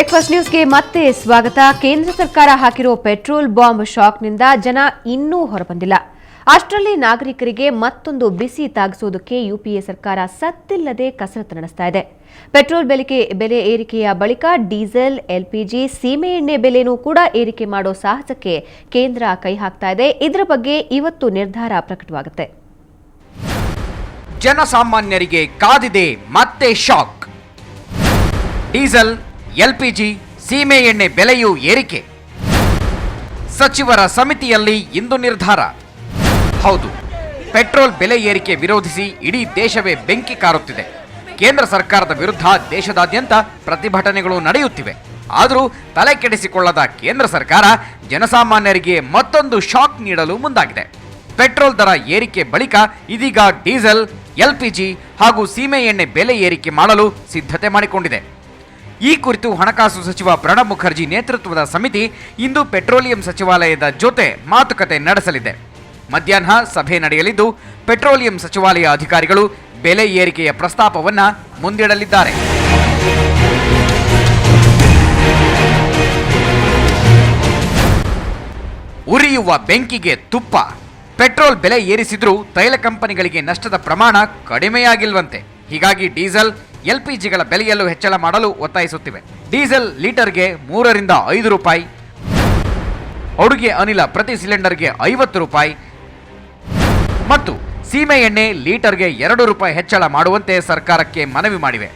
Breakfast ನ್ಯೂಸ್ಗೆ ಮತ್ತೆ ಸ್ವಾಗತ. ಕೇಂದ್ರ ಸರ್ಕಾರ ಹಾಕಿರೋ ಪೆಟ್ರೋಲ್ ಬಾಂಬ್ ಶಾಕ್ನಿಂದ ಜನ ಇನ್ನೂ ಹೊರಬಂದಿಲ್ಲ. ಅಷ್ಟರಲ್ಲಿ ನಾಗರಿಕರಿಗೆ ಮತ್ತೊಂದು ಬಿಸಿ ತಾಗಿಸೋದಕ್ಕೆ ಯುಪಿಎ ಸರ್ಕಾರ ಸದ್ದಿಲ್ಲದೆ ಕಸರತ್ತು ನಡೆಸ್ತಾ ಇದೆ. ಪೆಟ್ರೋಲ್ ಬೆಲೆ ಏರಿಕೆಯ ಬಳಿಕ ಡೀಸೆಲ್, ಎಲ್ಪಿಜಿ, ಸೀಮೆ ಎಣ್ಣೆ ಬೆಲೆನೂ ಕೂಡ ಏರಿಕೆ ಮಾಡೋ ಸಾಹಸಕ್ಕೆ ಕೇಂದ್ರ ಕೈ ಹಾಕ್ತಾ ಇದೆ. ಇದರ ಬಗ್ಗೆ ಇವತ್ತು ನಿರ್ಧಾರ ಪ್ರಕಟವಾಗುತ್ತೆ. ಜನಸಾಮಾನ್ಯರಿಗೆ ಕಾದಿದೆ ಮತ್ತೆ ಶಾಕ್. ಡೀಸೆಲ್, ಎಲ್ಪಿಜಿ, ಸೀಮೆ ಎಣ್ಣೆ ಬೆಲೆಯೂ ಏರಿಕೆ. ಸಚಿವರ ಸಮಿತಿಯಲ್ಲಿ ಇಂದು ನಿರ್ಧಾರ. ಹೌದು, ಪೆಟ್ರೋಲ್ ಬೆಲೆ ಏರಿಕೆ ವಿರೋಧಿಸಿ ಇಡೀ ದೇಶವೇ ಬೆಂಕಿ ಕಾರುತ್ತಿದೆ. ಕೇಂದ್ರ ಸರ್ಕಾರದ ವಿರುದ್ಧ ದೇಶದಾದ್ಯಂತ ಪ್ರತಿಭಟನೆಗಳು ನಡೆಯುತ್ತಿವೆ. ಆದರೂ ತಲೆ ಕೆಡಿಸಿಕೊಳ್ಳದ ಕೇಂದ್ರ ಸರ್ಕಾರ ಜನಸಾಮಾನ್ಯರಿಗೆ ಮತ್ತೊಂದು ಶಾಕ್ ನೀಡಲು ಮುಂದಾಗಿದೆ. ಪೆಟ್ರೋಲ್ ದರ ಏರಿಕೆ ಬಳಿಕ ಇದೀಗ ಡೀಸೆಲ್, ಎಲ್ಪಿಜಿ ಹಾಗೂ ಸೀಮೆ ಎಣ್ಣೆ ಬೆಲೆ ಏರಿಕೆ ಮಾಡಲು ಸಿದ್ಧತೆ ಮಾಡಿಕೊಂಡಿದೆ. ಈ ಕುರಿತು ಹಣಕಾಸು ಸಚಿವ ಪ್ರಣಬ್ ಮುಖರ್ಜಿ ನೇತೃತ್ವದ ಸಮಿತಿ ಇಂದು ಪೆಟ್ರೋಲಿಯಂ ಸಚಿವಾಲಯದ ಜೊತೆ ಮಾತುಕತೆ ನಡೆಸಲಿದೆ. ಮಧ್ಯಾಹ್ನ ಸಭೆ ನಡೆಯಲಿದ್ದು ಪೆಟ್ರೋಲಿಯಂ ಸಚಿವಾಲಯ ಅಧಿಕಾರಿಗಳು ಬೆಲೆ ಏರಿಕೆಯ ಪ್ರಸ್ತಾಪವನ್ನು ಮುಂದಿಡಲಿದ್ದಾರೆ. ಉರಿಯುವ ಬೆಂಕಿಗೆ ತುಪ್ಪ. ಪೆಟ್ರೋಲ್ ಬೆಲೆ ಏರಿಸಿದ್ರೂ ತೈಲ ಕಂಪನಿಗಳಿಗೆ ನಷ್ಟದ ಪ್ರಮಾಣ ಕಡಿಮೆಯಾಗಿಲ್ವಂತೆ. ಹೀಗಾಗಿ ಡೀಸೆಲ್, ಎಲ್ಪಿಜಿಗಳ ಬೆಲೆಯಲ್ಲೂ ಹೆಚ್ಚಳ ಮಾಡಲು ಒತ್ತಾಯಿಸುತ್ತಿವೆ. ಡೀಸೆಲ್ ಲೀಟರ್ಗೆ 3 ರಿಂದ 5 ರೂಪಾಯಿ, ಅಡುಗೆ ಅನಿಲ ಪ್ರತಿ ಸಿಲಿಂಡರ್ಗೆ 50 ರೂಪಾಯಿ ಮತ್ತು ಸೀಮೆ ಎಣ್ಣೆ ಲೀಟರ್ಗೆ 2 ರೂಪಾಯಿ ಹೆಚ್ಚಳ ಮಾಡುವಂತೆ ಸರ್ಕಾರಕ್ಕೆ ಮನವಿ ಮಾಡಿವೆ.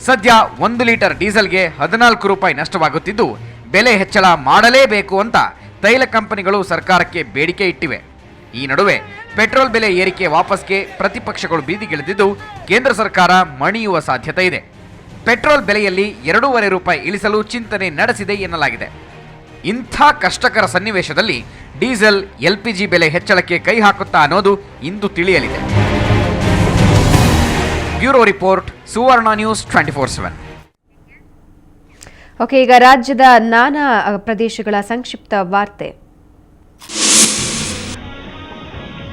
ಸದ್ಯ 1 ಲೀಟರ್ ಡೀಸೆಲ್ಗೆ 14 ರೂಪಾಯಿ ನಷ್ಟವಾಗುತ್ತಿದ್ದು ಬೆಲೆ ಹೆಚ್ಚಳ ಮಾಡಲೇಬೇಕು ಅಂತ ತೈಲ ಕಂಪನಿಗಳು ಸರ್ಕಾರಕ್ಕೆ ಬೇಡಿಕೆ ಇಟ್ಟಿವೆ. ಈ ನಡುವೆ ಪೆಟ್ರೋಲ್ ಬೆಲೆ ಏರಿಕೆ ವಾಪಸ್ಗೆ ಪ್ರತಿಪಕ್ಷಗಳು ಬೀದಿಗಿಳಿದಿದ್ದು ಕೇಂದ್ರ ಸರ್ಕಾರ ಮಣಿಯುವ ಸಾಧ್ಯತೆ ಇದೆ. ಪೆಟ್ರೋಲ್ ಬೆಲೆಯಲ್ಲಿ 2.5 ರೂಪಾಯಿ ಇಳಿಸಲು ಚಿಂತನೆ ನಡೆಸಿದೆ ಎನ್ನಲಾಗಿದೆ. ಇಂಥ ಕಷ್ಟಕರ ಸನ್ನಿವೇಶದಲ್ಲಿ ಡೀಸೆಲ್, ಎಲ್ಪಿಜಿ ಬೆಲೆ ಹೆಚ್ಚಳಕ್ಕೆ ಕೈ ಹಾಕುತ್ತಾ ಅನ್ನೋದು ಇಂದು ತಿಳಿಯಲಿದೆ. ಬ್ಯೂರೋ ರಿಪೋರ್ಟ್, ಸುವರ್ಣ ನ್ಯೂಸ್ 24/7. ಓಕೆ, ಈಗ ರಾಜ್ಯದ ನಾನಾ ಪ್ರದೇಶಗಳ ಸಂಕ್ಷಿಪ್ತ ವಾರ್ತೆ.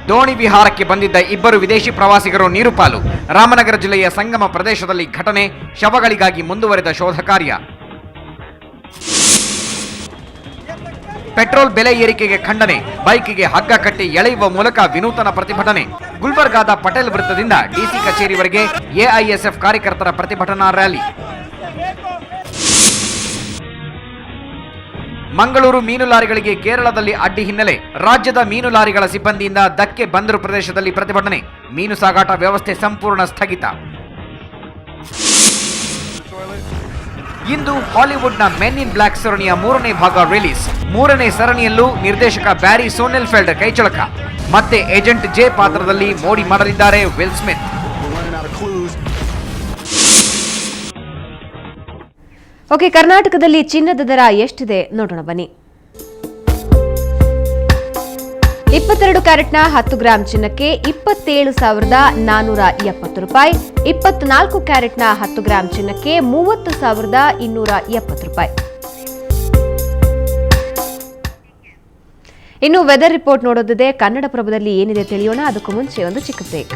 ದೋಣಿ ವಿಹಾರಕ್ಕೆ ಬಂದಿದ್ದ 2 ವಿದೇಶಿ ಪ್ರವಾಸಿಗರು ನೀರುಪಾಲು. ರಾಮನಗರ ಜಿಲ್ಲೆಯ ಸಂಗಮ ಪ್ರದೇಶದಲ್ಲಿ ಘಟನೆ. ಶವಗಳಿಗಾಗಿ ಮುಂದುವರೆದ ಶೋಧ ಕಾರ್ಯ. ಪೆಟ್ರೋಲ್ ಬೆಲೆ ಏರಿಕೆಗೆ ಖಂಡನೆ. ಬೈಕಿಗೆ ಹಗ್ಗ ಕಟ್ಟಿ ಎಳೆಯುವ ಮೂಲಕ ವಿನೂತನ ಪ್ರತಿಭಟನೆ. ಗುಲ್ಬರ್ಗಾದ ಪಟೇಲ್ ವೃತ್ತದಿಂದ ಡಿಸಿ ಕಚೇರಿವರೆಗೆ ಎಐಎಸ್ಎಫ್ ಕಾರ್ಯಕರ್ತರ ಪ್ರತಿಭಟನಾ ರ್ಯಾಲಿ. ಮಂಗಳೂರು ಮೀನು ಲಾರಿಗಳಿಗೆ ಕೇರಳದಲ್ಲಿ ಅಡ್ಡಿ ಹಿನ್ನೆಲೆ. ರಾಜ್ಯದ ಮೀನು ಲಾರಿಗಳ ಸಿಬ್ಬಂದಿಯಿಂದ ಧಕ್ಕೆ. ಬಂದರು ಪ್ರದೇಶದಲ್ಲಿ ಪ್ರತಿಭಟನೆ. ಮೀನು ಸಾಗಾಟ ವ್ಯವಸ್ಥೆ ಸಂಪೂರ್ಣ ಸ್ಥಗಿತ. ಇಂದು ಹಾಲಿವುಡ್ನ ಮೆನ್ ಇನ್ ಬ್ಲಾಕ್ ಸರಣಿಯ 3ನೇ ಭಾಗ ರಿಲೀಸ್. 3ನೇ ಸರಣಿಯಲ್ಲೂ ನಿರ್ದೇಶಕ ಬ್ಯಾರಿ ಸೋನೆಲ್ಫೆಲ್ಡ್ ಕೈಚಳಕ. ಮತ್ತೆ ಏಜೆಂಟ್ ಜೆ ಪಾತ್ರದಲ್ಲಿ ಮೋಡಿ ಮಾಡಲಿದ್ದಾರೆ ವಿಲ್ ಸ್ಮಿತ್. ಓಕೆ, ಕರ್ನಾಟಕದಲ್ಲಿ ಚಿನ್ನದ ದರ ಎಷ್ಟಿದೆ ನೋಡೋಣ ಬನ್ನಿ. 22 ಕ್ಯಾರೆಟ್ನ 10 ಗ್ರಾಂ ಚಿನ್ನಕ್ಕೆ 27,470 ರೂಪಾಯಿ. 24 ಕ್ಯಾರೆಟ್ನ 10 ಗ್ರಾಂ ಚಿನ್ನಕ್ಕೆ 30,270 ರೂಪಾಯಿ. ಇನ್ನು ವೆದರ್ ರಿಪೋರ್ಟ್ ನೋಡೋದಿದೆ. ಕನ್ನಡಪ್ರಭದಲ್ಲಿ ಏನಿದೆ ತಿಳಿಯೋಣ. ಅದಕ್ಕೂ ಮುಂಚೆ ಒಂದು ಚಿಕ್ಕ ಬ್ರೇಕ್.